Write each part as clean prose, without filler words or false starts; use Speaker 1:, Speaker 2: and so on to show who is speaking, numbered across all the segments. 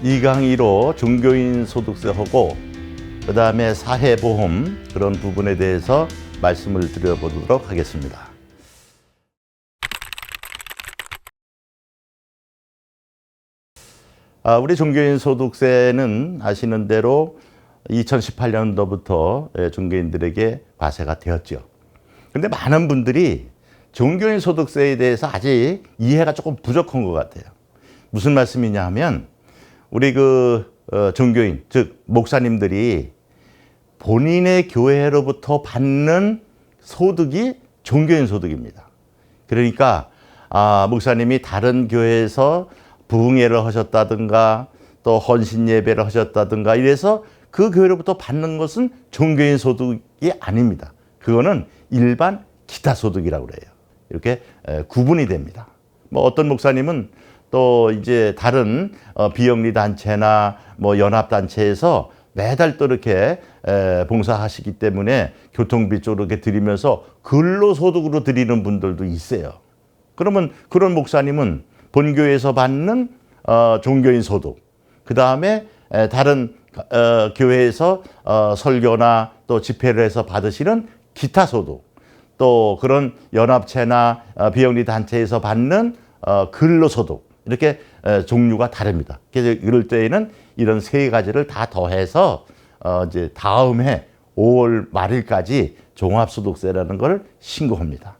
Speaker 1: 2강의로 종교인 소득세하고 그 다음에 사회보험 그런 부분에 대해서 말씀을 드려보도록 하겠습니다. 우리 종교인 소득세는 아시는 대로 2018년도부터 종교인들에게 과세가 되었죠. 근데 많은 분들이 종교인 소득세에 대해서 아직 이해가 조금 부족한 것 같아요. 무슨 말씀이냐 하면 우리 종교인, 즉 목사님들이 본인의 교회로부터 받는 소득이 종교인 소득입니다. 그러니까 목사님이 다른 교회에서 부흥회를 하셨다든가 또 헌신 예배를 하셨다든가 이래서 그 교회로부터 받는 것은 종교인 소득이 아닙니다. 그거는 일반 기타 소득이라고 그래요. 이렇게 구분이 됩니다. 뭐 어떤 목사님은 또 이제 다른 비영리 단체나 뭐 연합 단체에서 매달 또 이렇게 봉사하시기 때문에 교통비 쪽으로 이렇게 드리면서 근로소득으로 드리는 분들도 있어요. 그러면 그런 목사님은 본교에서 받는 종교인 소득, 그 다음에 다른 교회에서 설교나 또 집회를 해서 받으시는 기타 소득, 또 그런 연합체나 비영리 단체에서 받는 근로소득, 이렇게 종류가 다릅니다. 그래서 이럴 때에는 이런 세 가지를 다 더해서 이제 다음 해 5월 말일까지 종합소득세라는 걸 신고합니다.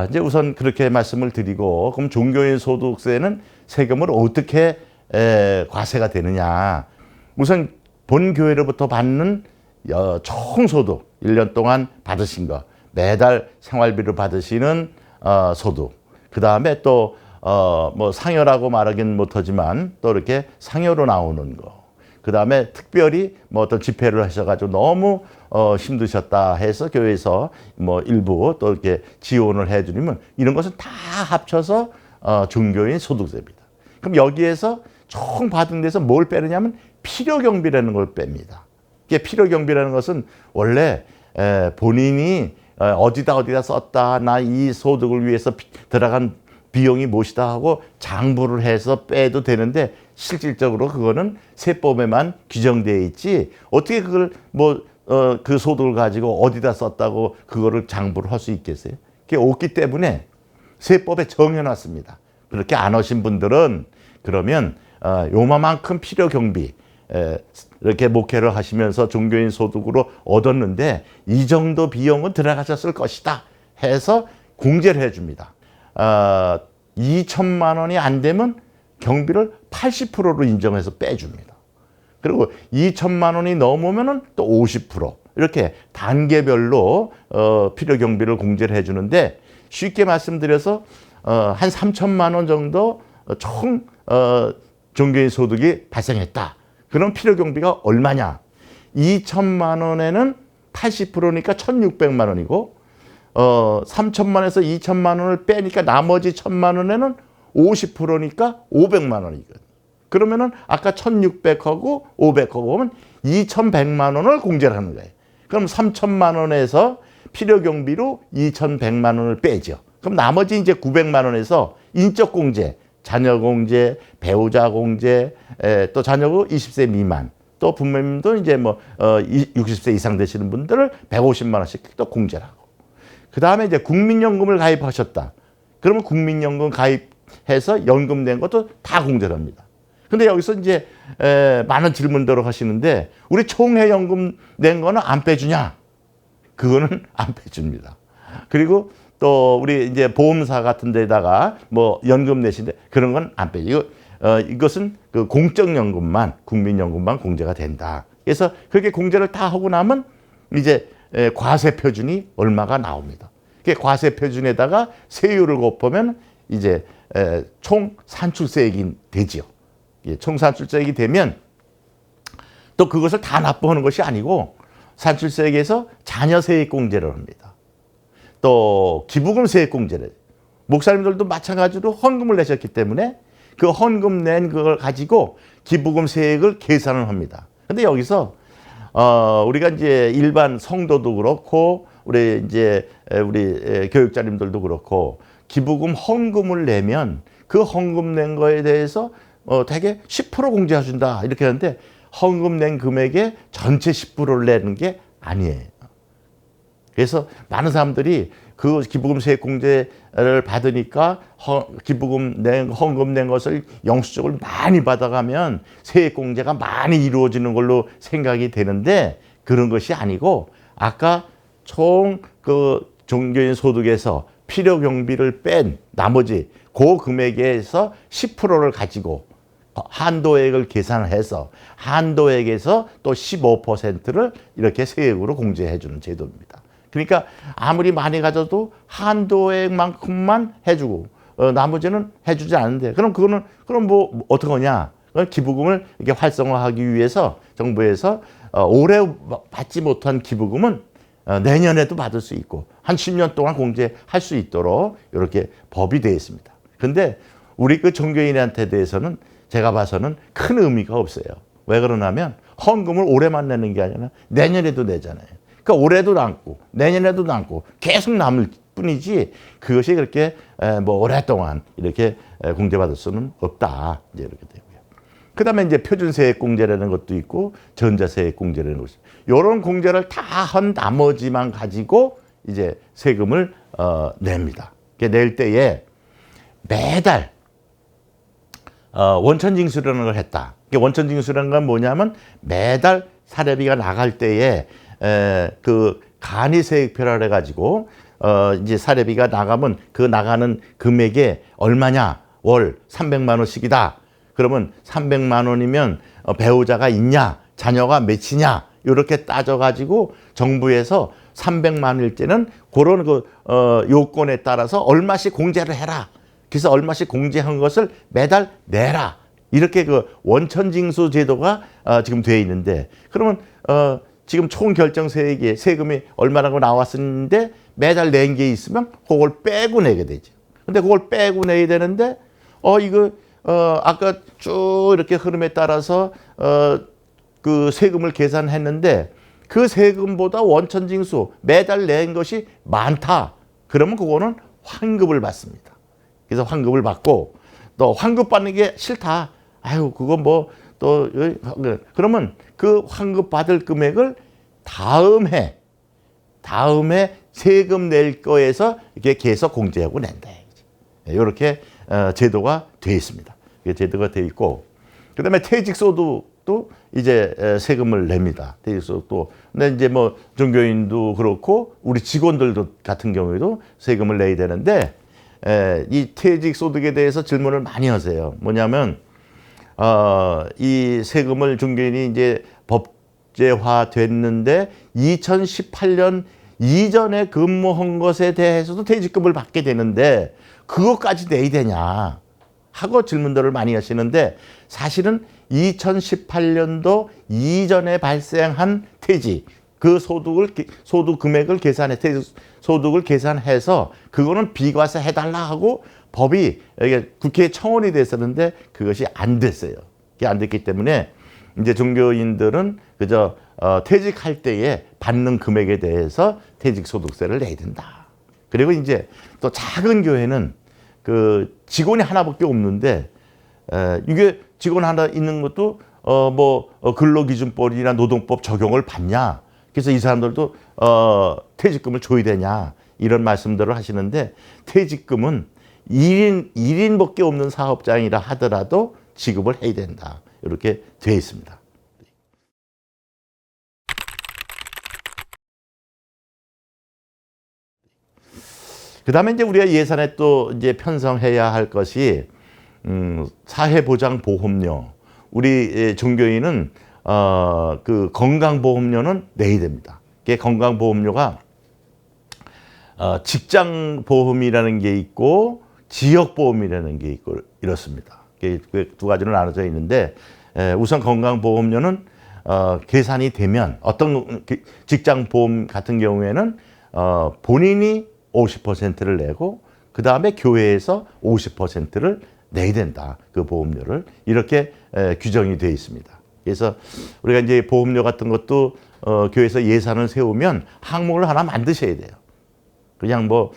Speaker 1: 이제 우선 그렇게 말씀을 드리고, 그럼 종교인 소득세는 세금을 어떻게 과세가 되느냐. 우선 본 교회로부터 받는 총소득, 1년 동안 받으신 거, 매달 생활비로 받으시는 소득, 그 다음에 또 뭐 상여라고 말하긴 못하지만 또 이렇게 상여로 나오는 거, 그 다음에 특별히 뭐 어떤 집회를 하셔가지고 너무 힘드셨다 해서 교회에서 뭐 일부 또 이렇게 지원을 해주면 이런 것은 다 합쳐서 종교인 소득세입니다. 그럼 여기에서 총 받은 데서 뭘 빼느냐면 필요경비라는 걸 뺍니다. 이게 필요경비라는 것은 원래 본인이 어디다 썼다, 나 이 소득을 위해서 들어간 비용이 무엇이다 하고 장부를 해서 빼도 되는데, 실질적으로 그거는 세법에만 규정되어 있지 어떻게 그걸 그 소득을 가지고 어디다 썼다고 그거를 장부를 할 수 있겠어요? 그게 없기 때문에 세법에 정해놨습니다. 그렇게 안 하신 분들은 그러면 요만큼 필요 경비 이렇게 목회를 하시면서 종교인 소득으로 얻었는데 이 정도 비용은 들어가셨을 것이다 해서 공제를 해줍니다. 2천만 원이 안 되면 경비를 80%로 인정해서 빼줍니다. 그리고 2천만 원이 넘으면 또 50% 이렇게 단계별로 필요 경비를 공제를 해주는데, 쉽게 말씀드려서 한 3천만 원 정도 총 종교인 소득이 발생했다. 그럼 필요 경비가 얼마냐? 2천만 원에는 80%니까 1,600만 원이고 3천만 원에서 2천만 원을 빼니까 나머지 1,000만 원에는 50%니까 500만 원이거든요. 그러면은 아까 1,600하고 500하고 하면 2,100만 원을 공제를 하는 거예요. 그럼 3천만 원에서 필요 경비로 2,100만 원을 빼죠. 그럼 나머지 이제 900만 원에서 인적 공제, 자녀 공제, 배우자 공제, 또 자녀가 20세 미만, 또 부모님도 이제 60세 이상 되시는 분들을 150만 원씩 또 공제를 하고, 그 다음에 이제 국민연금을 가입하셨다. 그러면 국민연금 가입해서 연금 낸 것도 다 공제를 합니다. 근데 여기서 이제 많은 질문들을 하시는데, 우리 총회연금 낸 거는 안 빼주냐? 그거는 안 빼줍니다. 그리고 또 우리 이제 보험사 같은 데다가 뭐 연금 내신데 그런 건 안 빼죠. 이것은 그 공적연금만, 국민연금만 공제가 된다. 그래서 그렇게 공제를 다 하고 나면 이제 과세 표준이 얼마가 나옵니다. 그 과세 표준에다가 세율을 곱하면 이제 총 산출세액이 되지요. 총 산출세액이 되면 또 그것을 다 납부하는 것이 아니고 산출세액에서 자녀세액 공제를 합니다. 또 기부금 세액 공제를, 목사님들도 마찬가지로 헌금을 내셨기 때문에 그 헌금 낸 그걸 가지고 기부금 세액을 계산을 합니다. 근데 여기서 우리가 이제 일반 성도도 그렇고 우리 교육자님들도 그렇고 기부금 헌금을 내면 그 헌금 낸 거에 대해서 대개 10% 공제해준다 이렇게 하는데 헌금 낸 금액의 전체 10%를 내는 게 아니에요. 그래서 많은 사람들이 그 기부금 세액 공제를 받으니까 헌금 낸 것을 영수증을 많이 받아가면 세액 공제가 많이 이루어지는 걸로 생각이 되는데 그런 것이 아니고 아까 총 그 종교인 소득에서 필요 경비를 뺀 나머지 그 금액에서 10%를 가지고 한도액을 계산해서 한도액에서 또 15%를 이렇게 세액으로 공제해 주는 제도입니다. 그러니까 아무리 많이 가져도 한도액만큼만 해주고 나머지는 해주지 않는데 그럼 뭐 어떻게 하냐? 기부금을 이렇게 활성화하기 위해서 정부에서 올해 받지 못한 기부금은 내년에도 받을 수 있고 한 10년 동안 공제할 수 있도록 이렇게 법이 되어 있습니다. 근데 우리 그 종교인한테 대해서는 제가 봐서는 큰 의미가 없어요. 왜 그러냐면 헌금을 올해만 내는 게 아니라 내년에도 내잖아요. 그러니까 올해도 남고 내년에도 남고 계속 남을 뿐이지 그것이 그렇게 뭐 오랫동안 이렇게 공제받을 수는 없다. 이제 이렇게 되고요. 그다음에 이제 표준세액 공제라는 것도 있고 전자세액 공제라는 것이 이런 공제를 다 한 나머지만 가지고 이제 세금을 냅니다. 낼 때에 매달 원천징수라는 걸 했다. 원천징수라는 건 뭐냐면 매달 사례비가 나갈 때에 그 간이세액표를 해가지고 이제 사례비가 나가면 그 나가는 금액에 얼마냐 월 300만 원씩이다. 그러면 300만 원이면 배우자가 있냐 자녀가 몇이냐 이렇게 따져가지고 정부에서 300만 원일 때는 그런 그 요건에 따라서 얼마씩 공제를 해라. 그래서 얼마씩 공제한 것을 매달 내라. 이렇게 그 원천징수 제도가 지금 돼 있는데 그러면 지금 총 결정 세금이 얼마라고 나왔었는데 매달 낸 게 있으면 그걸 빼고 내게 되죠. 근데 그걸 빼고 내야 되는데 이거 아까 쭉 이렇게 흐름에 따라서 그 세금을 계산했는데 그 세금보다 원천징수 매달 낸 것이 많다. 그러면 그거는 환급을 받습니다. 그래서 환급을 받고 또 환급 받는 게 싫다. 아유 그건 뭐 또 그러면 그 환급 받을 금액을 다음에 세금 낼 거에서 이렇게 계속 공제하고 낸다. 이렇게 제도가 되어 있습니다. 제도가 되어 있고 그다음에 퇴직소득도 이제 세금을 냅니다. 퇴직소득도. 근데 이제 뭐 종교인도 그렇고 우리 직원들도 같은 경우에도 세금을 내야 되는데 이 퇴직소득에 대해서 질문을 많이 하세요. 뭐냐면 이 세금을 종교인이 이제 법제화 됐는데 2018년 이전에 근무한 것에 대해서도 퇴직금을 받게 되는데 그것까지 내야 되냐 하고 질문들을 많이 하시는데 사실은 2018년도 이전에 발생한 퇴직 그 소득 금액을 계산해 퇴직 소득을 계산해서 그거는 비과세 해달라 하고 법이 국회에 청원이 됐었는데 그것이 안 됐어요. 그게 안 됐기 때문에 이제 종교인들은 그저 퇴직할 때에 받는 금액에 대해서 퇴직소득세를 내야 된다. 그리고 이제 또 작은 교회는 그 직원이 하나밖에 없는데 이게 직원 하나 있는 것도 근로기준법이나 노동법 적용을 받냐. 그래서 이 사람들도 퇴직금을 줘야 되냐 이런 말씀들을 하시는데 퇴직금은 1인밖에 없는 사업장이라 하더라도 지급을 해야 된다. 이렇게 되어 있습니다. 그 다음에 이제 우리가 예산에 또 이제 편성해야 할 것이 사회보장보험료. 우리 종교인은 그 건강보험료는 내야 됩니다. 그게 건강보험료가 직장보험이라는 게 있고 지역보험이라는 게 있고 이렇습니다. 그 두 가지로 나눠져 있는데 우선 건강보험료는 계산이 되면 어떤 직장보험 같은 경우에는 본인이 50%를 내고 그 다음에 교회에서 50%를 내야 된다. 그 보험료를 이렇게 규정이 되어 있습니다. 그래서 우리가 이제 보험료 같은 것도 교회에서 예산을 세우면 항목을 하나 만드셔야 돼요. 그냥 뭐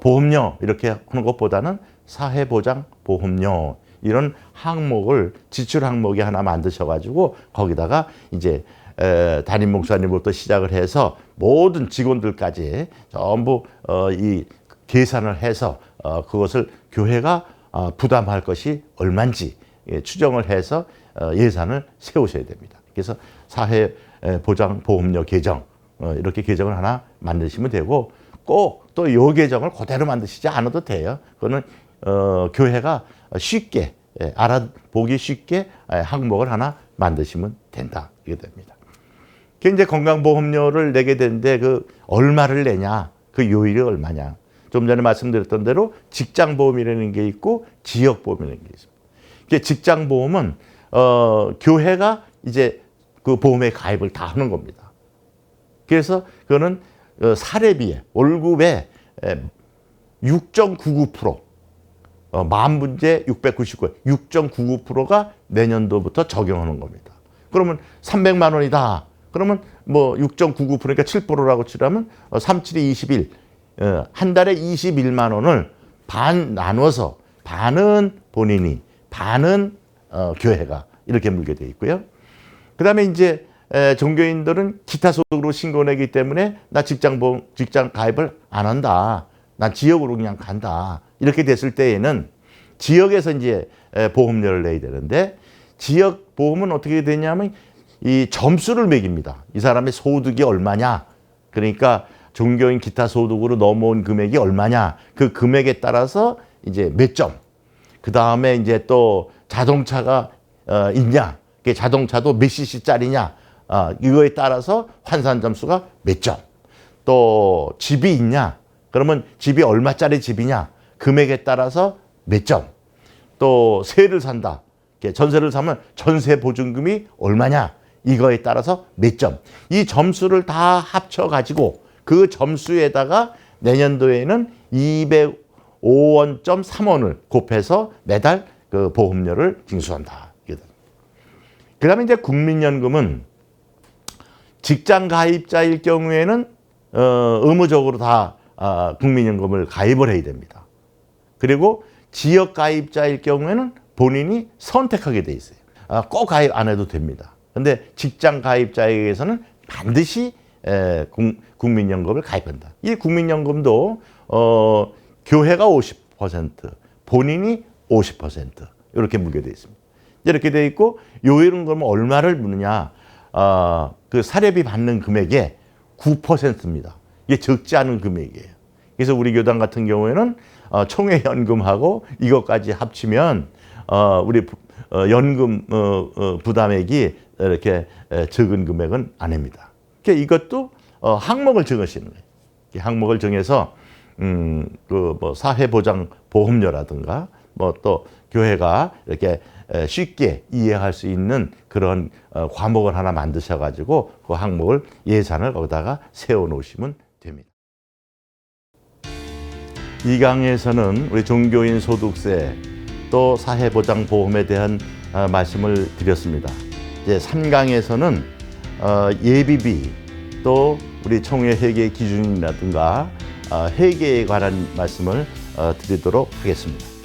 Speaker 1: 보험료 이렇게 하는 것보다는 사회보장보험료 이런 항목을 지출 항목이 하나 만드셔가지고 거기다가 이제 담임 목사님부터 시작을 해서 모든 직원들까지 전부 이 계산을 해서 그것을 교회가 부담할 것이 얼마인지 추정을 해서 예산을 세우셔야 됩니다. 그래서 사회보장보험료 개정 이렇게 개정을 하나 만드시면 되고 꼭 또 이 개정을 그대로 만드시지 않아도 돼요. 그거는 교회가 쉽게 알아보기 쉽게 항목을 하나 만드시면 된다. 이게 됩니다. 이제 건강보험료를 내게 되는데 그 얼마를 내냐, 그 요율이 얼마냐. 좀 전에 말씀드렸던 대로 직장보험이라는 게 있고 지역보험이라는 게 있습니다. 직장보험은 교회가 이제 그 보험에 가입을 다 하는 겁니다. 그래서 그거는 사례비에 월급의 6.99% 만 분제 699, 6.99%가 내년도부터 적용하는 겁니다. 그러면 300만 원이다. 그러면 뭐 6.99%니까 7%라고 치라면 37이 21, 한 달에 21만 원을 반 나눠서 반은 본인이, 반은 교회가 이렇게 물게 돼 있고요. 그다음에 이제 종교인들은 기타 소득으로 신고내기 때문에 나 직장 가입을 안 한다. 난 지역으로 그냥 간다. 이렇게 됐을 때에는 지역에서 이제 보험료를 내야 되는데 지역 보험은 어떻게 되냐면 이 점수를 매깁니다. 이 사람의 소득이 얼마냐. 그러니까 종교인 기타 소득으로 넘어온 금액이 얼마냐. 그 금액에 따라서 이제 몇 점. 그 다음에 이제 또 자동차가 있냐. 그 자동차도 몇 cc짜리냐. 이거에 따라서 환산 점수가 몇 점. 또 집이 있냐. 그러면 집이 얼마짜리 집이냐. 금액에 따라서 몇 점. 또 세를 산다. 전세를 사면 전세 보증금이 얼마냐. 이거에 따라서 몇 점. 이 점수를 다 합쳐가지고 그 점수에다가 내년도에는 205원.3원을 곱해서 매달 그 보험료를 징수한다. 그 다음에 이제 국민연금은 직장 가입자일 경우에는 의무적으로 다 국민연금을 가입을 해야 됩니다. 그리고 지역 가입자일 경우에는 본인이 선택하게 돼 있어요. 꼭 가입 안 해도 됩니다. 근데 직장 가입자에게서는 반드시 국민연금을 가입한다. 이 국민연금도 교회가 50%, 본인이 50% 이렇게 물게 돼 있습니다. 이렇게 돼 있고 요일은 그러면 얼마를 묻느냐? 그 사례비 받는 금액의 9%입니다. 이게 적지 않은 금액이에요. 그래서 우리 교단 같은 경우에는 총회연금하고 이것까지 합치면 우리 연금 부담액이 이렇게 적은 금액은 아닙니다. 그러니까 이것도 항목을 정하시는 거예요. 이 항목을 정해서 그 뭐 사회보장보험료라든가 뭐 또 교회가 이렇게 쉽게 이해할 수 있는 그런 과목을 하나 만드셔가지고 그 항목을 예산을 거기다가 세워놓으시면 됩니다. 이 강의에서는 우리 종교인 소득세 또 사회보장보험에 대한 말씀을 드렸습니다. 이제 3강에서는 예비비 또 우리 총회 회계 기준이라든가 회계에 관한 말씀을 드리도록 하겠습니다.